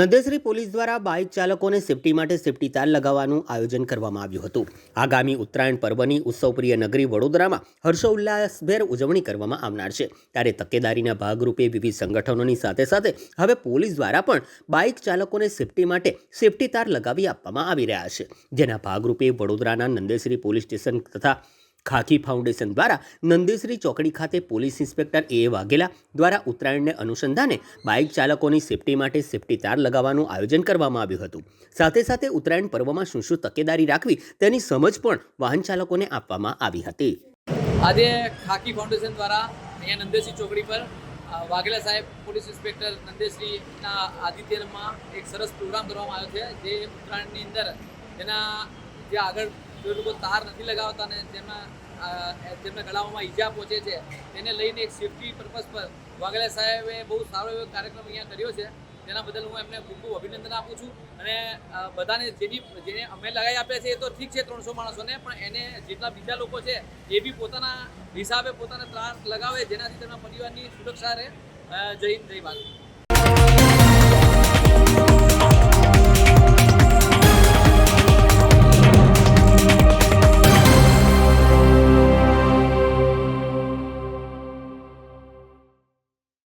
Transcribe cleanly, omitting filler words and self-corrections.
Nandesari police દ્વારા bike ચાલકોને safety માટે સેફટી તાર લગાવવાનું આયોજન કરવામાં આવ્યું હતું। આગામી ઉત્તરાયણ પર્વની ઉત્સવપ્રિય નગરી વડોદરામાં હર્ષોલ્લાસભેર ઉજવણી કરવામાં આવનાર છે, ત્યારે તકેદારીના ભાગરૂપે વિવિધ સંગઠનોની સાથે સાથે હવે પોલીસ દ્વારા પણ બાઇક ચાલકોને સેફટી માટે સેફટી તાર લગાવી આપવામાં આવી રહ્યા છે। જેના ભાગરૂપે વડોદરાના નંદેસરી પોલીસ સ્ટેશન તથા ખાકી ફાઉન્ડેશન દ્વારા નંદેસરી ચોકડી ખાતે પોલીસ ઇન્સ્પેક્ટર એ વાઘેલા દ્વારા ઉત્તરાયણને અનુસંધાને બાઇક ચાલકોની સેફટી માટે સેફટી તાર લગાવવાનું આયોજન કરવામાં આવ્યું હતું। સાથે સાથે ઉત્તરાયણ પર્વમાં શું શું તકેદારી રાખવી તેની સમજ પણ વાહન ચાલકોને આપવામાં આવી હતી। આજે ખાકી ફાઉન્ડેશન દ્વારા અહીંયા નંદેસરી ચોકડી પર વાઘેલા સાહેબ પોલીસ ઇન્સ્પેક્ટર નંદેસરીના આતિથ્યમાં એક સરસ પ્રોગ્રામ કરવામાં આવ્યો છે, જે ઉત્તરાયણની અંદર જેના જે આગળ જે લોકો તાર નથી લગાવતા ને તેમના ગળાઓમાં ઈજા પહોંચે છે, તેને લઈને એક સેફટી પર્પઝ પર વાઘેલા સાહેબે બહુ સારો એવો કાર્યક્રમ અહીંયા કર્યો છે। તેના બદલ હું એમને ખૂબ ખૂબ અભિનંદન આપું છું। અને બધાને જેને અમે લગાવી આપ્યા છે એ તો ઠીક છે 300 માણસોને, પણ એને જેટલા બીજા લોકો છે એ બી પોતાના હિસાબે પોતાના તાર લગાવે, જેનાથી તેમના પરિવારની સુરક્ષા રહે। જય હિન્દ, જય ભારત।